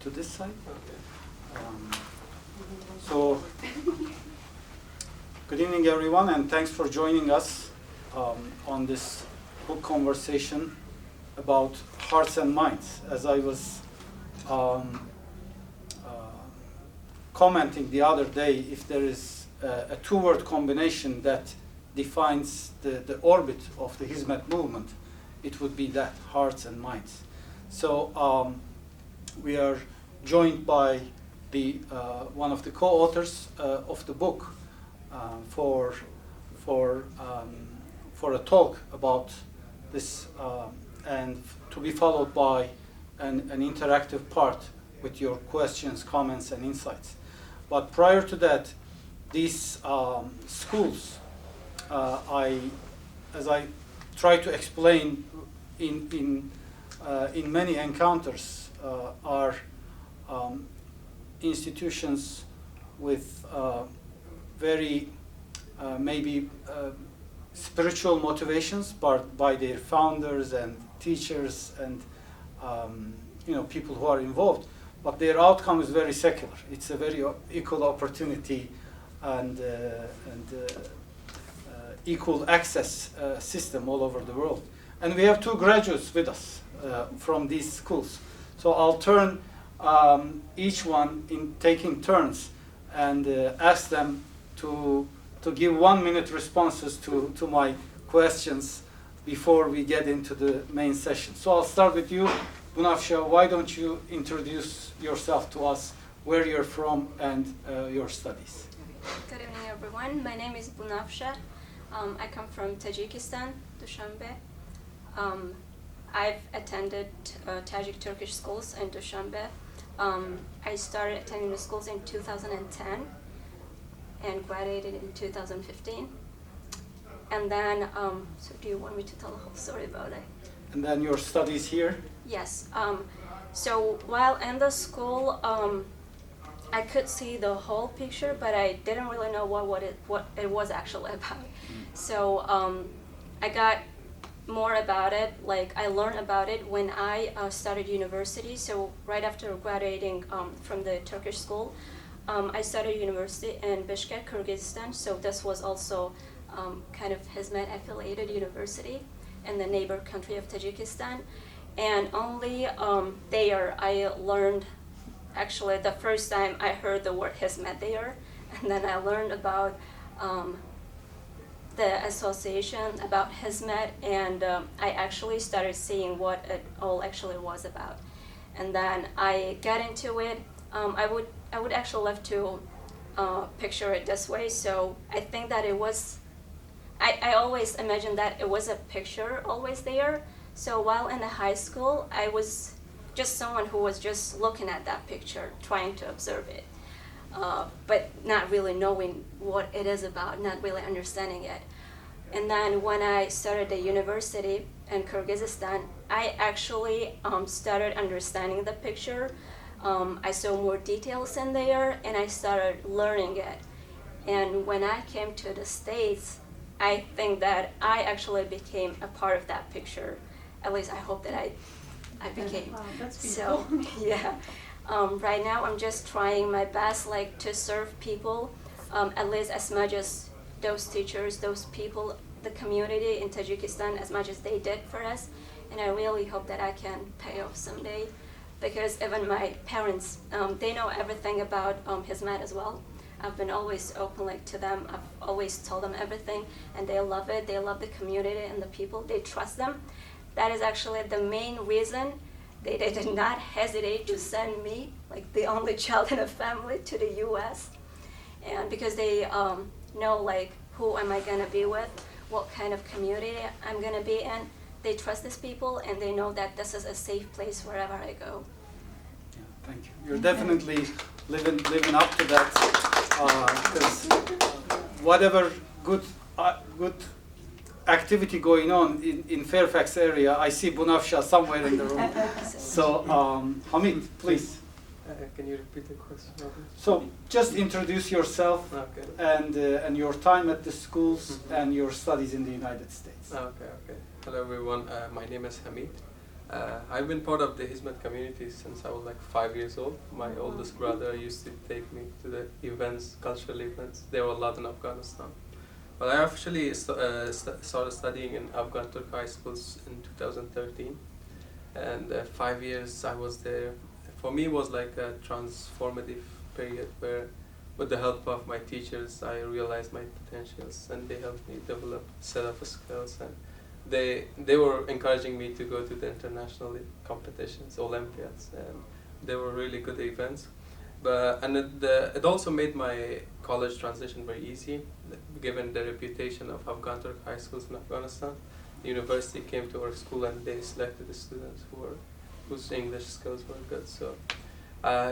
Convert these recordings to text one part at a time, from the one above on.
To this side. Okay. So, good evening, everyone, and thanks for joining us on this book conversation about hearts and minds. As I was commenting the other day, if there is a two-word combination that defines the orbit of the Hizmet movement, it would be that, hearts and minds. So we are joined by the one of the co-authors of the book for a talk about this, and to be followed by an interactive part with your questions, comments, and insights. But prior to that, these schools, as I try to explain in many encounters, are institutions with very maybe spiritual motivations, but by their founders and teachers and people who are involved. But their outcome is very secular. It's a very equal opportunity and equal access system all over the world. And we have two graduates with us from these schools. So I'll turn each one in taking turns and ask them to give 1 minute responses to my questions before we get into the main session. So I'll start with you, Bunafsha. Why don't you introduce yourself to us, where you're from, and your studies? Good evening, everyone. My name is Bunafsha. I come from Tajikistan, Dushanbe. I've attended Tajik Turkish schools in Dushanbe. I started attending the schools in 2010 and graduated in 2015. And then, so do you want me to tell the whole story about it? And then your studies here? Yes. So while in the school, I could see the whole picture, but I didn't really know what it was actually about. So I got more about it, like I learned about it when I started university. So right after graduating from the Turkish school, I started university in Bishkek, Kyrgyzstan. So this was also kind of Hizmet affiliated university in the neighbor country of Tajikistan. And only there I learned, actually the first time I heard the word Hizmet there, and then I learned about the association about Hizmet, and I actually started seeing what it all actually was about. And then I got into it. I would actually love to picture it this way. So I think that it was, I always imagined that it was a picture always there. So while in the high school, I was just someone who was just looking at that picture, trying to observe it, but not really knowing what it is about, not really understanding it. And then when I started the university in Kyrgyzstan, I actually started understanding the picture. I saw more details in there, and I started learning it. And when I came to the States, I think that I actually became a part of that picture. At least I hope that I became. Wow, that's so yeah. Right now I'm just trying my best, like, to serve people, at least as much as those teachers, those people, the community in Tajikistan, as much as they did for us. And I really hope that I can pay off someday, because even my parents, they know everything about Hizmet as well. I've been always open to them. I've always told them everything, and they love it. They love the community and the people. They trust them. That is actually the main reason they did not hesitate to send me, like the only child in a family, to the U.S. And because they know, like, who am I gonna be with, what kind of community I'm gonna be in. They trust these people, and they know that this is a safe place wherever I go. Yeah, thank you. You're definitely living up to that, because whatever good activity going on in Fairfax area, I see Bunafsha somewhere in the room. So, Hamid, please. Can you repeat the question? So, just introduce yourself and your time at the schools and your studies in the United States. Okay. Hello everyone. My name is Hamid. I've been part of the Hizmet community since I was like 5 years old. My oldest brother used to take me to the events, cultural events. There were a lot in Afghanistan. But I actually started studying in Afghan Turk high schools in 2013. And 5 years I was there. For me, it was like a transformative period where, with the help of my teachers, I realized my potentials, and they helped me develop a set of skills. And they were encouraging me to go to the international competitions, Olympiads, and they were really good events. And it also made my college transition very easy, given the reputation of Afghan Turk high schools in Afghanistan. The university came to our school and they selected the students whose English skills were good. So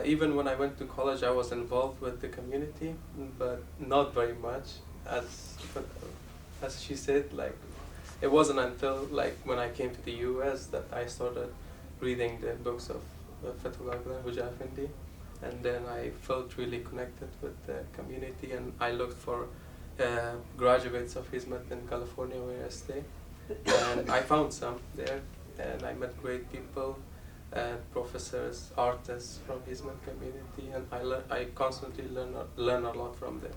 even when I went to college, I was involved with the community, but not very much. As she said, like, it wasn't until like when I came to the US that I started reading the books of Fethullah Gulen, and then I felt really connected with the community, and I looked for graduates of Hizmet in California where I stay, and I found some there, and I met great people, professors, artists from Hizmet community, and I constantly learn a lot from them.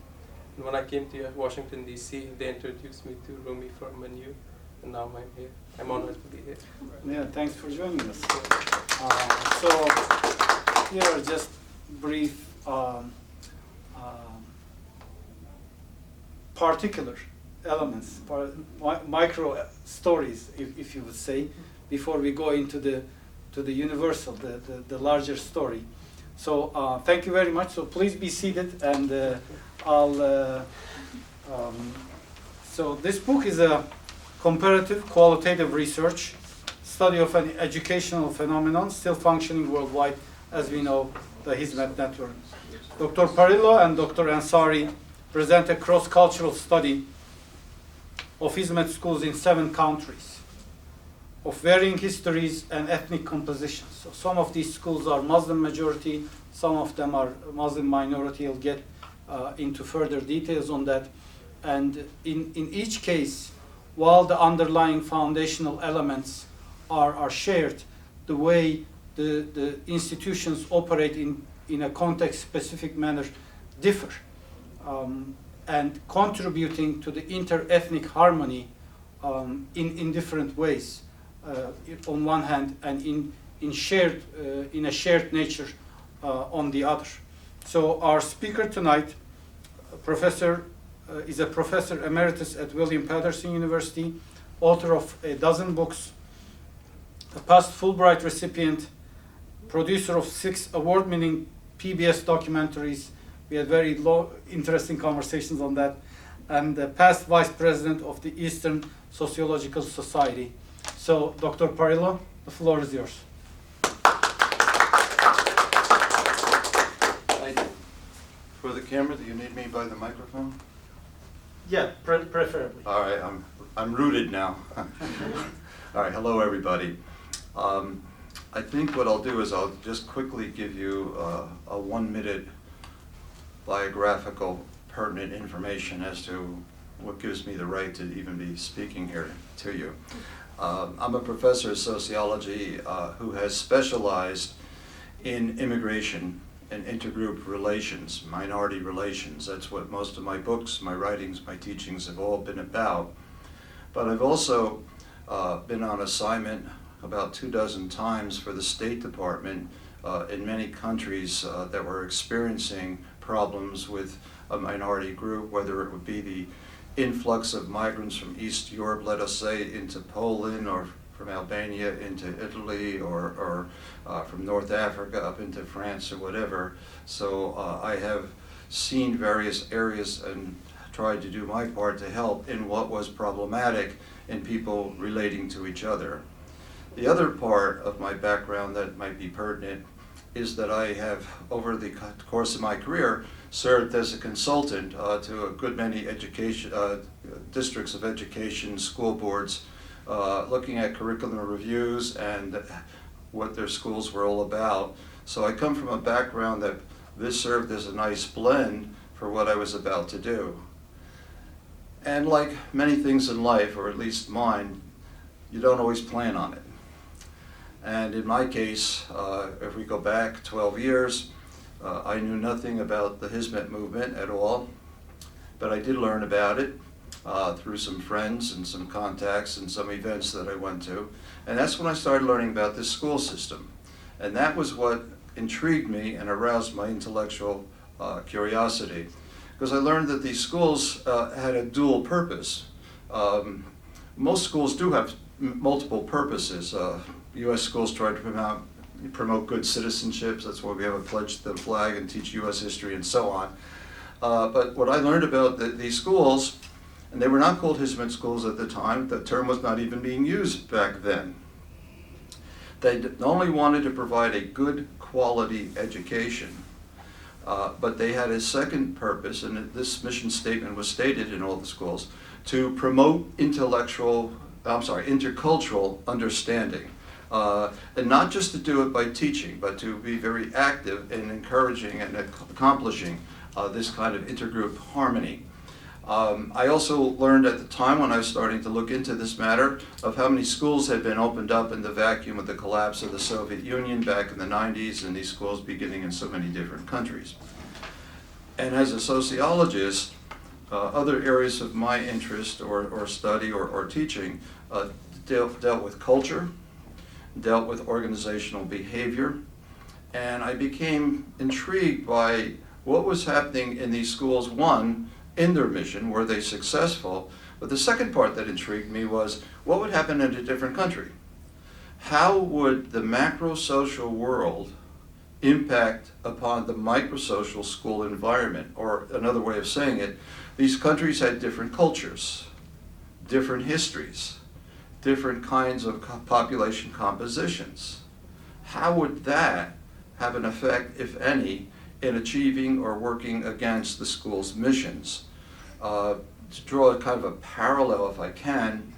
And when I came to Washington DC, they introduced me to Rumi for a menu, and now I'm here. I'm honored to be here. Yeah, thanks for joining us. So here are just brief particular elements, micro stories, if you would say, before we go into the universal, the larger story. So thank you very much. So please be seated, and so this book is a comparative qualitative research study of an educational phenomenon still functioning worldwide, as we know, the Hizmet network. Dr. Parrillo and Dr. Ansari present a cross-cultural study of Hizmet schools in 7 countries of varying histories and ethnic compositions. So some of these schools are Muslim majority, some of them are Muslim minority. I'll get into further details on that. And in each case, while the underlying foundational elements are shared, the way the institutions operate in a context-specific manner differ, and contributing to the interethnic harmony in different ways, on one hand, and in a shared nature on the other. So our speaker tonight, is a Professor Emeritus at William Paterson University, author of a dozen books, a past Fulbright recipient, producer of 6 award-winning PBS documentaries. We had very interesting conversations on that, and the past vice president of the Eastern Sociological Society. So, Dr. Parrillo, the floor is yours. For the camera, do you need me by the microphone? Yeah, preferably. All right, I'm rooted now. All right, hello everybody. I think what I'll do is I'll just quickly give you a 1-minute biographical pertinent information as to what gives me the right to even be speaking here to you. I'm a professor of sociology who has specialized in immigration and intergroup relations, minority relations. That's what most of my books, my writings, my teachings have all been about. But I've also been on assignment about 24 times for the State Department in many countries that were experiencing problems with a minority group, whether it would be the influx of migrants from East Europe, let us say, into Poland, or from Albania into Italy, or from North Africa up into France or whatever. So I have seen various areas and tried to do my part to help in what was problematic in people relating to each other. The other part of my background that might be pertinent is that I have, over the course of my career, served as a consultant to a good many education districts of education, school boards, looking at curriculum reviews and what their schools were all about. So I come from a background that this served as a nice blend for what I was about to do. And like many things in life, or at least mine, you don't always plan on it. And in my case, if we go back 12 years, I knew nothing about the Hizmet movement at all, but I did learn about it through some friends and some contacts and some events that I went to. And that's when I started learning about this school system. And that was what intrigued me and aroused my intellectual curiosity. Because I learned that these schools had a dual purpose. Most schools do have multiple purposes. U.S. schools try to promote good citizenship. That's why we have a pledge to the flag and teach U.S. history and so on. But what I learned about these schools, and they were not called Hizmet schools at the time, the term was not even being used back then. They not only wanted to provide a good quality education, but they had a second purpose, and this mission statement was stated in all the schools, to promote intercultural understanding. And not just to do it by teaching, but to be very active in encouraging and accomplishing this kind of intergroup harmony. I also learned at the time when I was starting to look into this matter of how many schools had been opened up in the vacuum of the collapse of the Soviet Union back in the 90s, and these schools beginning in so many different countries. And as a sociologist, other areas of my interest or study or teaching dealt with culture, dealt with organizational behavior, and I became intrigued by what was happening in these schools. One, in their mission, were they successful? But the second part that intrigued me was what would happen in a different country? How would the macro-social world impact upon the micro-social school environment? Or another way of saying it, these countries had different cultures, different histories, different kinds of population compositions. How would that have an effect, if any, in achieving or working against the school's missions? To draw a kind of a parallel, if I can,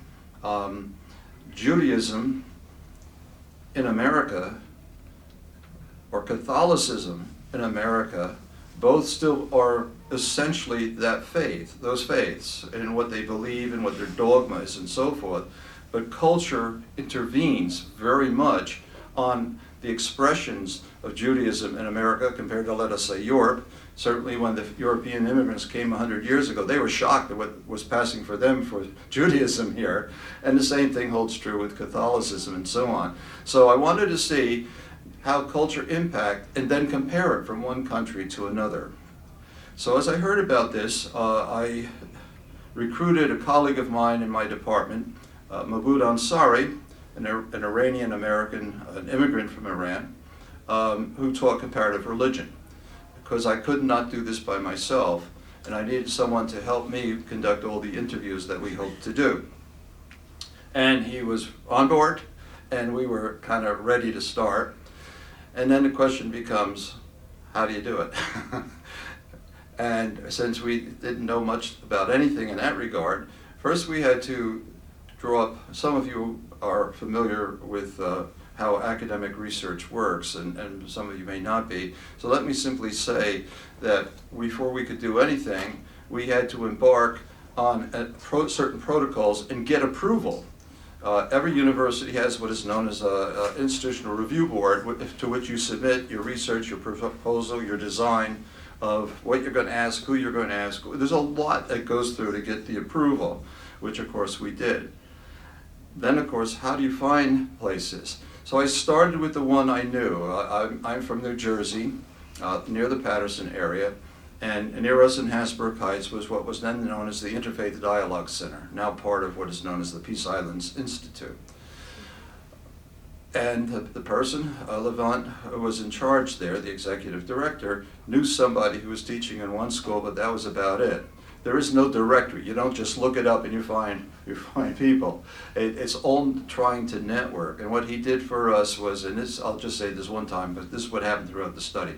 Judaism in America or Catholicism in America both still are essentially that faith, those faiths, in what they believe and what their dogma is and so forth. But culture intervenes very much on the expressions of Judaism in America compared to, let us say, Europe. Certainly when the European immigrants came 100 years ago, they were shocked at what was passing for them for Judaism here. And the same thing holds true with Catholicism and so on. So I wanted to see how culture impact and then compare it from one country to another. So as I heard about this, I recruited a colleague of mine in my department, Mahmoud Ansari, an Iranian American, an immigrant from Iran, who taught comparative religion. Because I could not do this by myself, and I needed someone to help me conduct all the interviews that we hoped to do. And he was on board, and we were kind of ready to start. And then the question becomes, how do you do it? And since we didn't know much about anything in that regard, first we had to draw up, some of you are familiar with how academic research works, and some of you may not be. So let me simply say that before we could do anything, we had to embark on certain protocols and get approval. Every university has what is known as an institutional review board to which you submit your research, your proposal, your design of what you're going to ask, who you're going to ask. There's a lot that goes through to get the approval, which of course we did. Then of course, how do you find places? So I started with the one I knew. I'm from New Jersey, near the Paterson area, and near us in Hasbrook Heights was what was then known as the Interfaith Dialogue Center, now part of what is known as the Peace Islands Institute. And the person, Levant, who was in charge there, the executive director, knew somebody who was teaching in one school, but that was about it. There is no directory. You don't just look it up and you find people. It's all trying to network. And what he did for us was, and this, I'll just say this one time, but this is what happened throughout the study.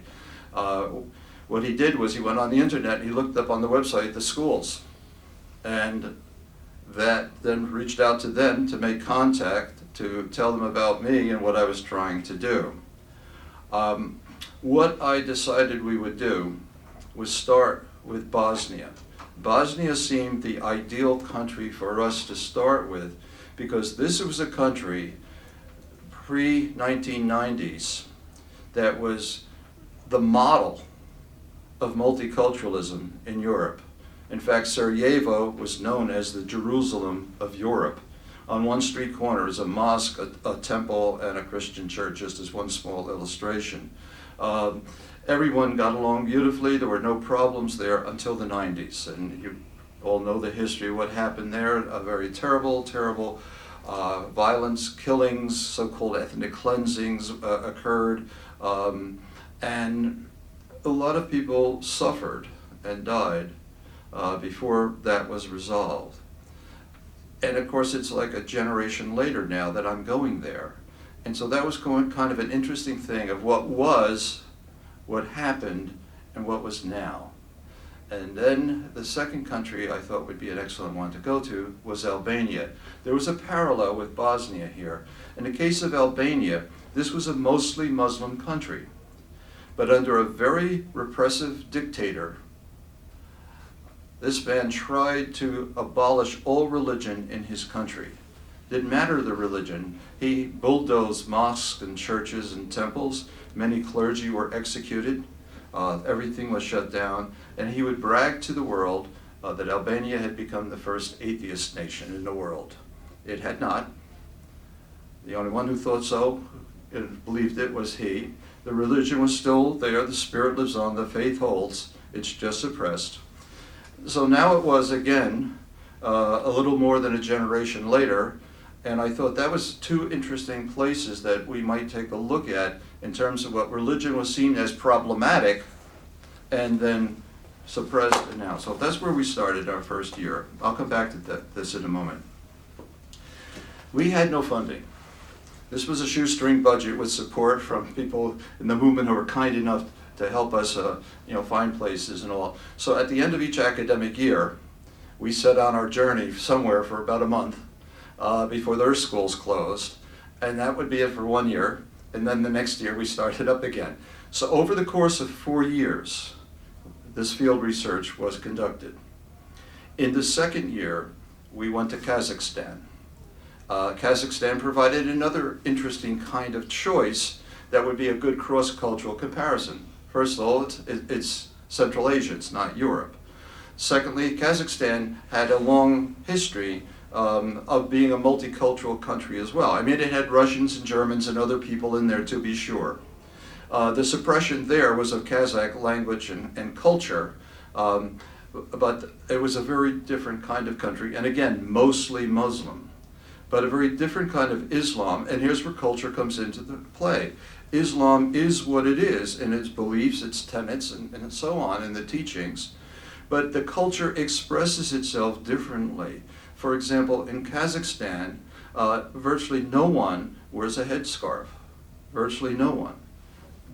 What he did was he went on the internet and he looked up on the website the schools. And that then reached out to them to make contact, to tell them about me and what I was trying to do. What I decided we would do was start with Bosnia. Bosnia seemed the ideal country for us to start with because this was a country pre-1990s that was the model of multiculturalism in Europe. In fact, Sarajevo was known as the Jerusalem of Europe. On one street corner is a mosque, a temple, and a Christian church, just as one small illustration. Everyone got along beautifully. There were no problems there until the 90s. And you all know the history of what happened there. A very terrible, terrible violence, killings, so-called ethnic cleansings occurred. And a lot of people suffered and died before that was resolved. And of course, it's like a generation later now that I'm going there. And so that was kind of an interesting thing of what was, what happened, and what was now. And then the second country I thought would be an excellent one to go to was Albania. There was a parallel with Bosnia here. In the case of Albania, this was a mostly Muslim country, but under a very repressive dictator. This man tried to abolish all religion in his country. Didn't matter the religion. He bulldozed mosques and churches and temples. Many clergy were executed. Everything was shut down. And he would brag to the world that Albania had become the first atheist nation in the world. It had not. The only one who thought so and believed it was he. The religion was still there. The spirit lives on. The faith holds. It's just suppressed. So now it was, again, a little more than a generation later, and I thought that was two interesting places that we might take a look at in terms of what religion was seen as problematic and then suppressed now. So that's where we started our first year. I'll come back to this in a moment. We had no funding. This was a shoestring budget with support from people in the movement who were kind enough to help us find places and all. So at the end of each academic year, we set on our journey somewhere for about a month before their schools closed, and that would be it for 1 year, and then the next year we started up again. So over the course of 4 years, this field research was conducted. In the second year, we went to Kazakhstan. Kazakhstan provided another interesting kind of choice that would be a good cross-cultural comparison. First of all, it's Central Asia, it's not Europe. Secondly, Kazakhstan had a long history of being a multicultural country as well. I mean, it had Russians and Germans and other people in there, to be sure. The suppression there was of Kazakh language and culture, but it was a very different kind of country, and again, mostly Muslim, but a very different kind of Islam, and here's where culture comes into the play. Islam is what it is in its beliefs, its tenets, and so on, in the teachings, but the culture expresses itself differently. For example, in Kazakhstan, virtually no one wears a headscarf, virtually no one.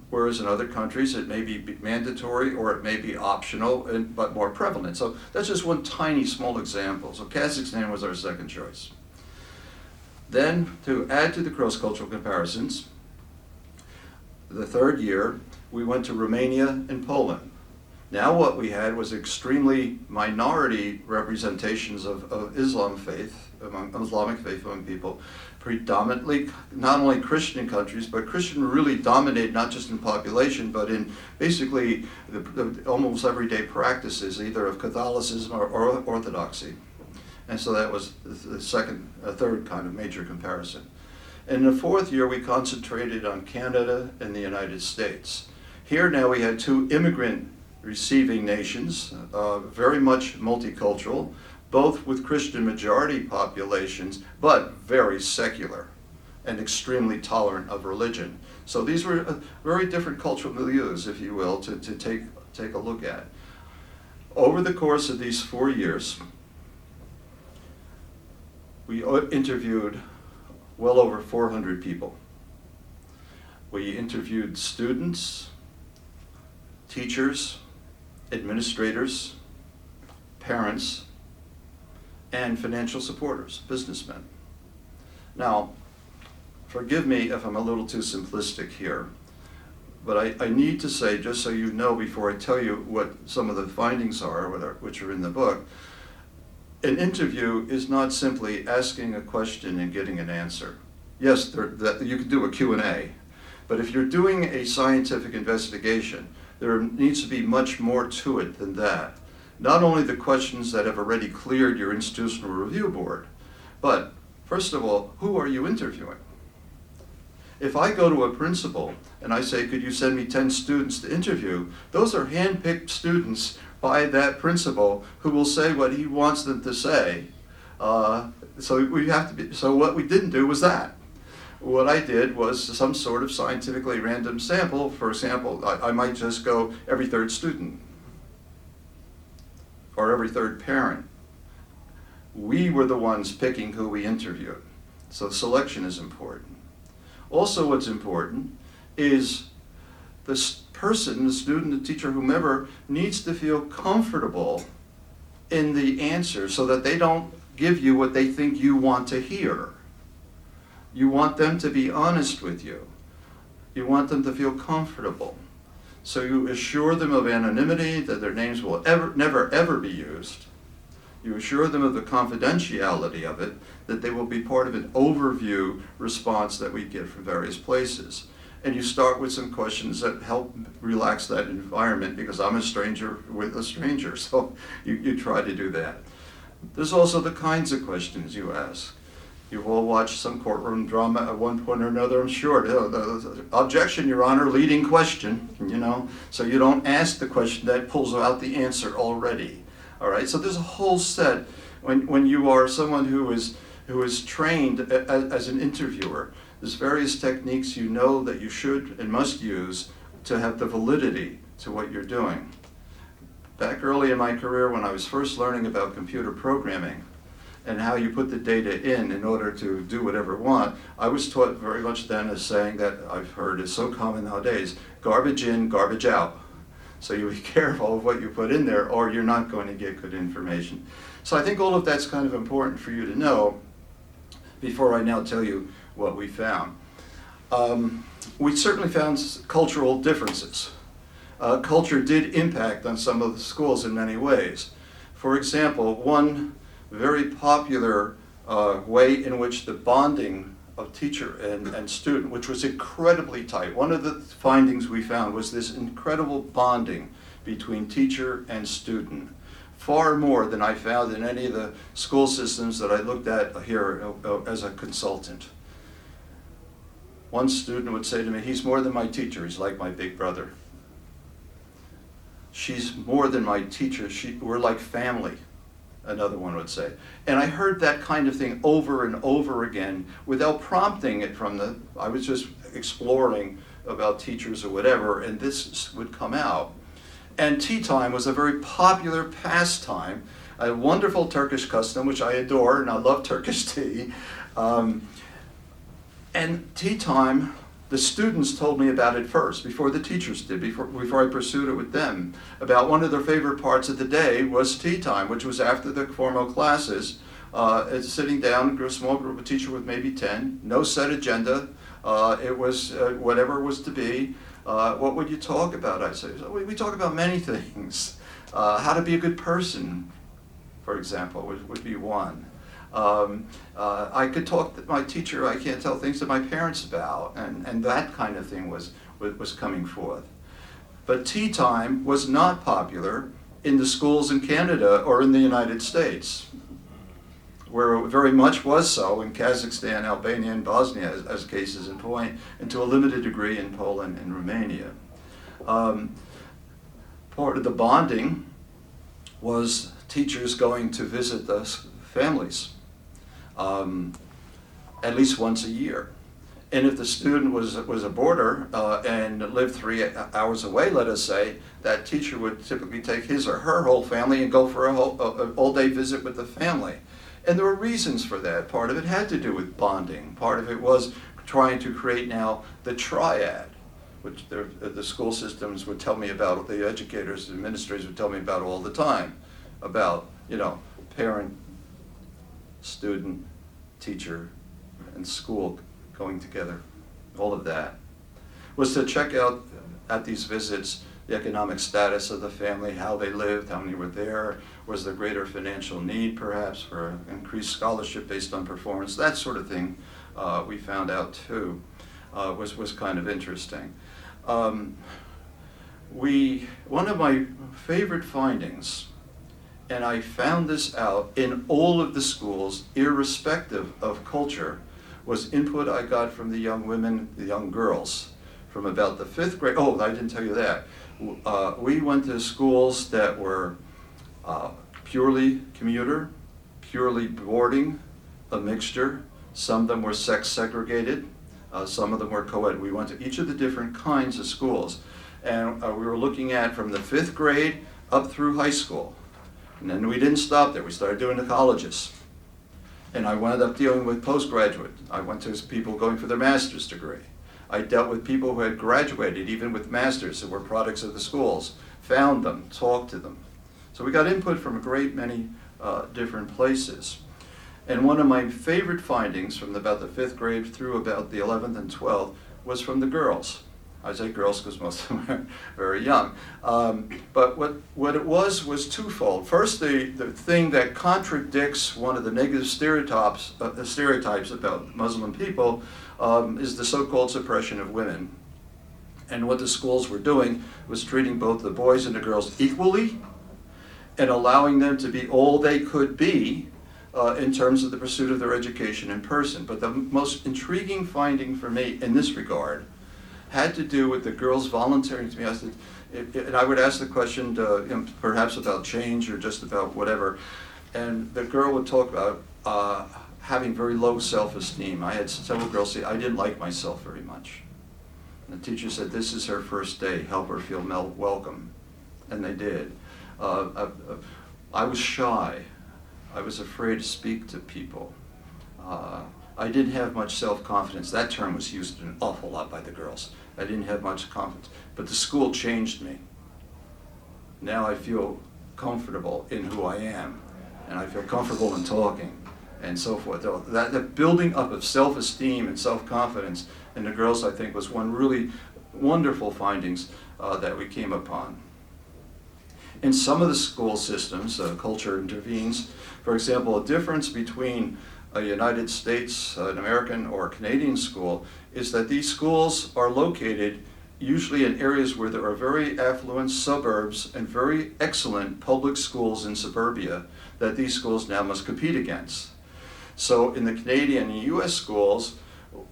Whereas in other countries, it may be mandatory or it may be optional, but more prevalent. So that's just one tiny small example. So Kazakhstan was our second choice. Then, to add to the cross-cultural comparisons, the third year, we went to Romania and Poland. Now what we had was extremely minority representations of Islamic faith among people, predominantly not only Christian countries, but Christian really dominated not just in population, but in basically the almost everyday practices, either of Catholicism or Orthodoxy. And so that was the third kind of major comparison. In the fourth year, we concentrated on Canada and the United States. Here now we had two immigrant receiving nations, very much multicultural, both with Christian majority populations, but very secular and extremely tolerant of religion. So these were very different cultural milieus, if you will, to take a look at. Over the course of these 4 years, we interviewed well over 400 people. We interviewed students, teachers, administrators, parents, and financial supporters, businessmen. Now, forgive me if I'm a little too simplistic here, but I need to say, just so you know before I tell you what some of the findings are, which are in the book, an interview is not simply asking a question and getting an answer. yes, you can do a Q&A, but if you're doing a scientific investigation, there needs to be much more to it than that. Not only the questions that have already cleared your institutional review board, but first of all, who are you interviewing? If I go to a principal and I say, could you send me 10 students to interview, those are hand-picked students by that principal who will say what he wants them to say. So what we didn't do was that. What I did was some sort of scientifically random sample. For example, I might just go every third student or every third parent. We were the ones picking who we interviewed. So selection is important. Also what's important is the person, the student, the teacher, whomever, needs to feel comfortable in the answer so that they don't give you what they think you want to hear. You want them to be honest with you. You want them to feel comfortable. So you assure them of anonymity, that their names will never ever be used. You assure them of the confidentiality of it, that they will be part of an overview response that we get from various places. And you start with some questions that help relax that environment, because I'm a stranger with a stranger, so you try to do that. There's also the kinds of questions you ask. You've all watched some courtroom drama at one point or another, I'm sure. Objection, Your Honor, leading question, so you don't ask the question that pulls out the answer already. All right, so there's a whole set. When you are someone who is trained as an interviewer, there's various techniques you know that you should and must use to have the validity to what you're doing. Back early in my career, when I was first learning about computer programming and how you put the data in order to do whatever you want, I was taught very much then as saying that I've heard is so common nowadays, garbage in, garbage out. So you be careful of what you put in there, or you're not going to get good information. So I think all of that's kind of important for you to know before I now tell you what we found. We certainly found cultural differences. Culture did impact on some of the schools in many ways. For example, one very popular way in which the bonding of teacher and student, which was incredibly tight. One of the findings we found was this incredible bonding between teacher and student, far more than I found in any of the school systems that I looked at here as a consultant. One student would say to me, he's more than my teacher, he's like my big brother. She's more than my teacher, we're like family, another one would say. And I heard that kind of thing over and over again without prompting it I was just exploring about teachers or whatever, and this would come out. And tea time was a very popular pastime, a wonderful Turkish custom, which I adore, and I love Turkish tea. And tea time, the students told me about it first, before the teachers did, before I pursued it with them. About one of their favorite parts of the day was tea time, which was after the formal classes, sitting down, a small group of teachers with maybe 10, no set agenda. It was whatever it was to be. What would you talk about? I said, we talk about many things. How to be a good person, for example, would be one. I could talk to my teacher, I can't tell things to my parents about, and that kind of thing was coming forth. But tea time was not popular in the schools in Canada or in the United States, where it very much was so in Kazakhstan, Albania, and Bosnia as cases in point, and to a limited degree in Poland and Romania. Part of the bonding was teachers going to visit the families. At least once a year. And if the student was a boarder and lived 3 hours away, let us say, that teacher would typically take his or her whole family and go for an all-day visit with the family. And there were reasons for that. Part of it had to do with bonding. Part of it was trying to create now the triad, which the school systems would tell me about, the educators, the administrators would tell me about all the time, about, parent, student, teacher, and school going together. All of that was to check out at these visits the economic status of the family, how they lived, how many were there, was there greater financial need perhaps for increased scholarship based on performance, that sort of thing we found out too, was kind of interesting. One of my favorite findings, and I found this out in all of the schools, irrespective of culture, was input I got from the young women, the young girls, from about the 5th grade. Oh, I didn't tell you that. We went to schools that were purely commuter, purely boarding, a mixture. Some of them were sex segregated, some of them were co-ed. We went to each of the different kinds of schools. And we were looking at from the 5th grade up through high school. And then we didn't stop there. We started doing the colleges. And I wound up dealing with postgraduate. I went to people going for their master's degree. I dealt with people who had graduated, even with masters, who were products of the schools. Found them, talked to them. So we got input from a great many different places. And one of my favorite findings from about the 5th grade through about the 11th and 12th was from the girls. I say girls because most of them are very young. But what it was twofold. First, the thing that contradicts one of the negative stereotypes about Muslim people is the so-called suppression of women. And what the schools were doing was treating both the boys and the girls equally and allowing them to be all they could be in terms of the pursuit of their education in person. But the most intriguing finding for me in this regard had to do with the girls volunteering to me. I said, and I would ask the question perhaps about change or just about whatever, and the girl would talk about having very low self-esteem. I had several girls say, I didn't like myself very much. And the teacher said, this is her first day, help her feel welcome. And they did. I was shy. I was afraid to speak to people. I didn't have much self-confidence. That term was used an awful lot by the girls. I didn't have much confidence. But the school changed me. Now I feel comfortable in who I am, and I feel comfortable in talking, and so forth. That building up of self-esteem and self-confidence in the girls, I think, was one really wonderful findings that we came upon. In some of the school systems, culture intervenes. For example, a difference between a United States, an American, or a Canadian school is that these schools are located usually in areas where there are very affluent suburbs and very excellent public schools in suburbia that these schools now must compete against. So in the Canadian and US schools,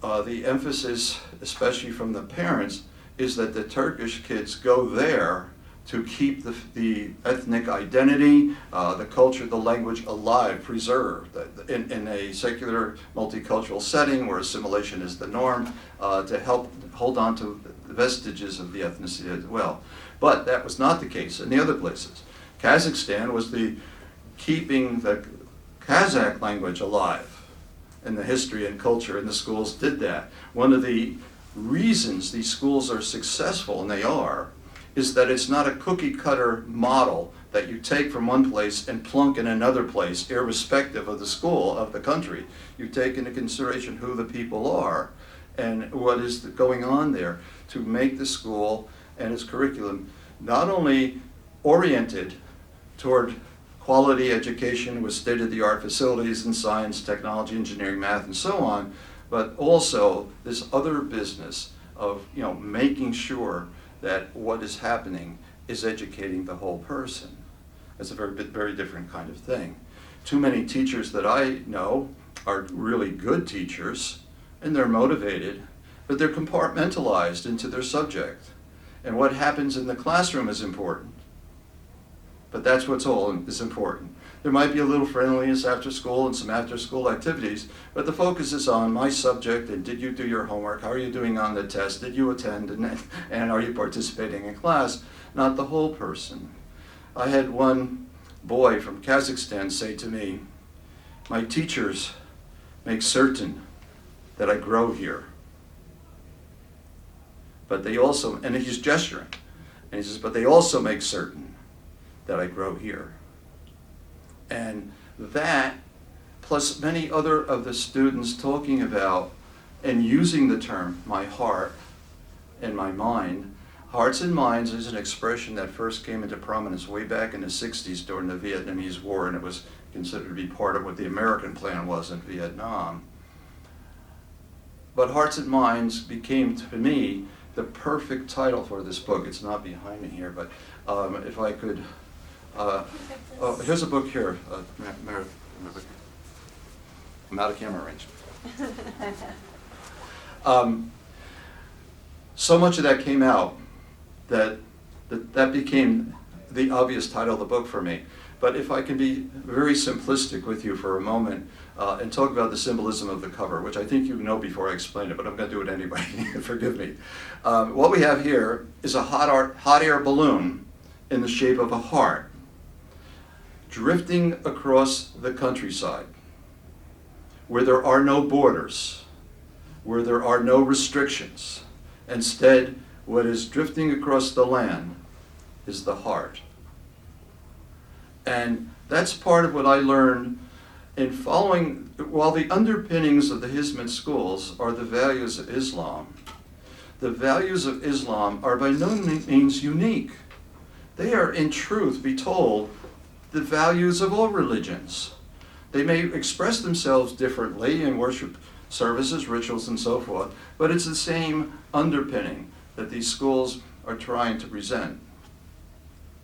the emphasis, especially from the parents, is that the Turkish kids go there to keep the ethnic identity, the culture, the language alive, preserved in a secular multicultural setting where assimilation is the norm, to help hold on to the vestiges of the ethnicity as well. But that was not the case in the other places. Kazakhstan was keeping the Kazakh language alive, and the history and culture, and the schools did that. One of the reasons these schools are successful, and they are, is that it's not a cookie cutter model that you take from one place and plunk in another place, irrespective of the school, of the country. You take into consideration who the people are and what is going on there to make the school and its curriculum not only oriented toward quality education with state-of-the-art facilities in science, technology, engineering, math, and so on, but also this other business of making sure that what is happening is educating the whole person. It's a very different kind of thing. Too many teachers that I know are really good teachers, and they're motivated, but they're compartmentalized into their subject. And what happens in the classroom is important. But that's what's all is important. There might be a little friendliness after school and some after school activities, but the focus is on my subject and did you do your homework? How are you doing on the test? Did you attend? And are you participating in class? Not the whole person. I had one boy from Kazakhstan say to me, my teachers make certain that I grow here. But they also, and he's gesturing, and he says, but they also make certain that I grow here. And that, plus many other of the students talking about and using the term my heart and my mind. Hearts and minds is an expression that first came into prominence way back in the 60s during the Vietnamese War, and it was considered to be part of what the American plan was in Vietnam. but Hearts and Minds became, to me, the perfect title for this book. It's not behind me here, but if I could, oh, here's a book here. I'm out of camera range. So much of that came out that became the obvious title of the book for me. But if I can be very simplistic with you for a moment and talk about the symbolism of the cover, which I think you know before I explain it, but I'm going to do it anyway. Forgive me. What we have here is a hot air balloon in the shape of a heart drifting across the countryside where there are no borders, where there are no restrictions. Instead, what is drifting across the land is the heart. And that's part of what I learned in following, while the underpinnings of the Hizmet schools are the values of Islam, the values of Islam are by no means unique. They are, in truth, be told, the values of all religions. They may express themselves differently in worship services, rituals, and so forth, but it's the same underpinning that these schools are trying to present.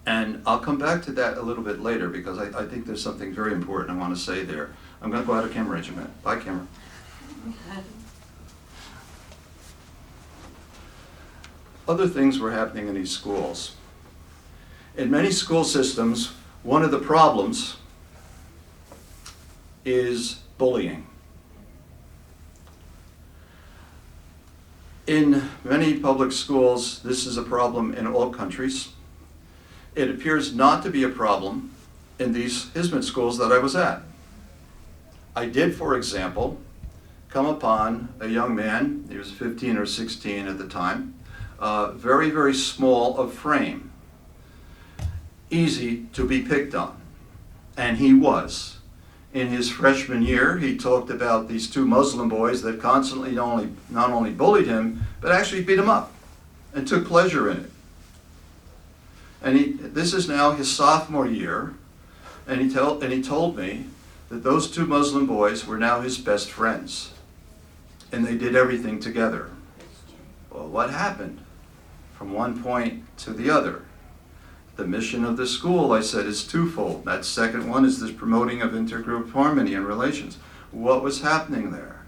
And I'll come back to that a little bit later because I think there's something very important I want to say there. I'm going to go out of camera range a minute. Bye, camera. Other things were happening in these schools. In many school systems, one of the problems is bullying. In many public schools, this is a problem in all countries. It appears not to be a problem in these Hizmet schools that I was at. I did, for example, come upon a young man, he was 15 or 16 at the time, very, very small of frame, easy to be picked on, and he was. In his freshman year, he talked about these two Muslim boys that constantly not only bullied him, but actually beat him up and took pleasure in it. And this is now his sophomore year, and he told me that those two Muslim boys were now his best friends, and they did everything together. Well, what happened from one point to the other? The mission of the school, I said, is twofold. That second one is this promoting of intergroup harmony and relations. What was happening there?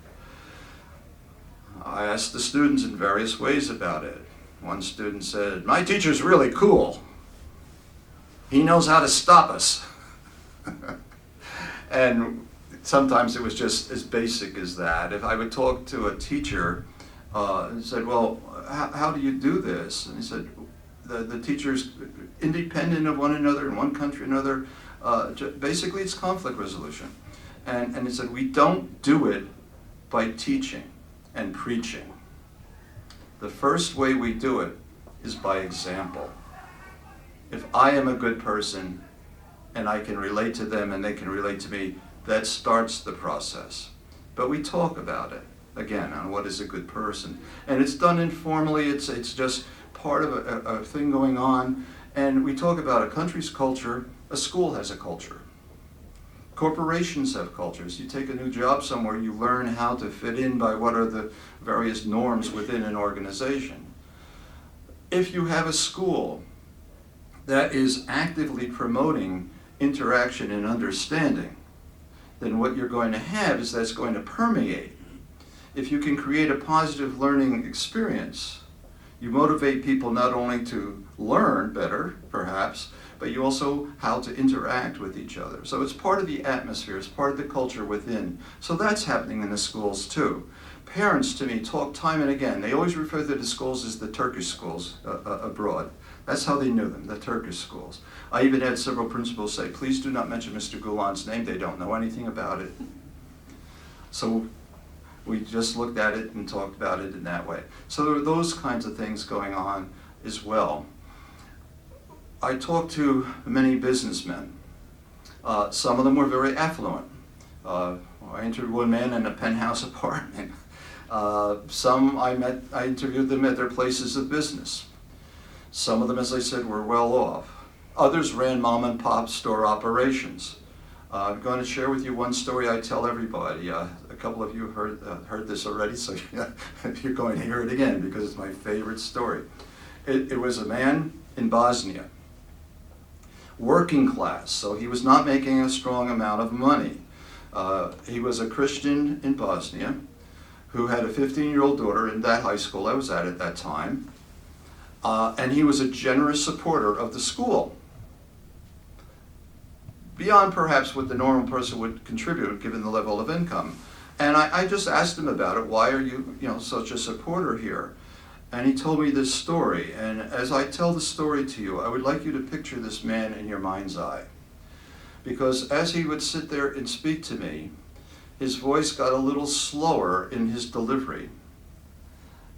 I asked the students in various ways about it. One student said, "My teacher's really cool. He knows how to stop us." And sometimes it was just as basic as that. If I would talk to a teacher and said, "Well, how do you do this?" And he said, the teachers, independent of one another in one country or another, basically it's conflict resolution. And he said, we don't do it by teaching and preaching. The first way we do it is by example. If I am a good person and I can relate to them and they can relate to me, that starts the process. But we talk about it, again, on what is a good person. And it's done informally, it's just part of a thing going on. And we talk about a country's culture, a school has a culture. Corporations have cultures. You take a new job somewhere, you learn how to fit in by what are the various norms within an organization. If you have a school that is actively promoting interaction and understanding, then what you're going to have is that's going to permeate. If you can create a positive learning experience, you motivate people not only to learn better, perhaps, but you also how to interact with each other. So it's part of the atmosphere, it's part of the culture within. So that's happening in the schools too. Parents, to me, talk time and again. They always refer to the schools as the Turkish schools abroad. That's how they knew them, the Turkish schools. I even had several principals say, please do not mention Mr. Gulan's name. They don't know anything about it. So we just looked at it and talked about it in that way. So there were those kinds of things going on as well. I talked to many businessmen. Some of them were very affluent. I interviewed one man in a penthouse apartment. Some I interviewed them at their places of business. Some of them, as I said, were well off. Others ran mom and pop store operations. I'm going to share with you one story I tell everybody. A couple of you heard this already, so you're going to hear it again because it's my favorite story. It was a man in Bosnia, working class, so he was not making a strong amount of money. He was a Christian in Bosnia who had a 15-year-old daughter in that high school I was at that time, and he was a generous supporter of the school, beyond perhaps what the normal person would contribute given the level of income. And I just asked him about it. Why are you, such a supporter here? And he told me this story. And as I tell the story to you, I would like you to picture this man in your mind's eye. Because as he would sit there and speak to me, his voice got a little slower in his delivery.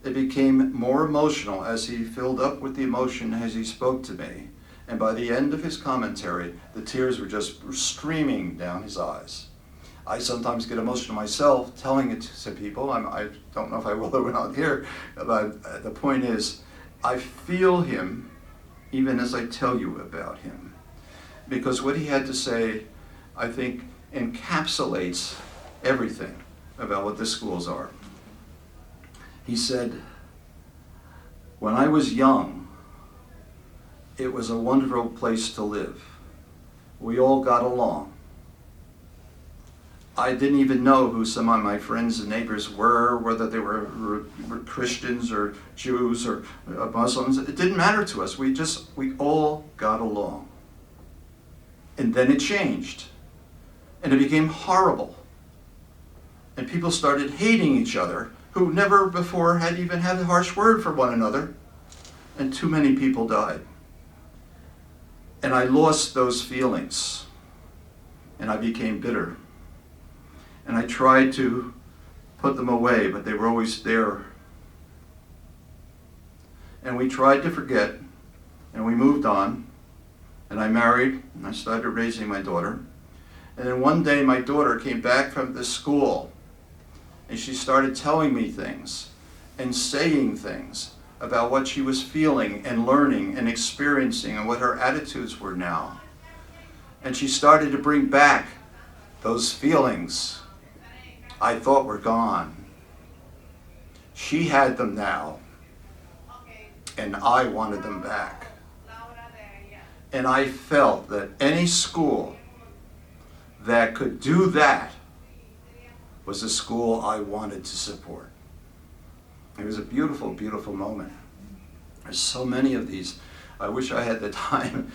It became more emotional as he filled up with the emotion as he spoke to me. And by the end of his commentary, the tears were just streaming down his eyes. I sometimes get emotional myself telling it to people. I don't know if I will or not here, but the point is, I feel him even as I tell you about him. Because what he had to say, I think, encapsulates everything about what the schools are. He said, when I was young, it was a wonderful place to live. We all got along. I didn't even know who some of my friends and neighbors were, whether they were Christians or Jews or Muslims. It didn't matter to us. We all got along. And then it changed. And it became horrible. And people started hating each other who never before had even had a harsh word for one another. And too many people died. And I lost those feelings, and I became bitter. And I tried to put them away, but they were always there. And we tried to forget, and we moved on, and I married, and I started raising my daughter. And then one day my daughter came back from the school, and she started telling me things and saying things about what she was feeling and learning and experiencing and what her attitudes were now. And she started to bring back those feelings I thought were gone. She had them now, and I wanted them back. And I felt that any school that could do that was a school I wanted to support. It was a beautiful, beautiful moment. There's so many of these. I wish I had the time.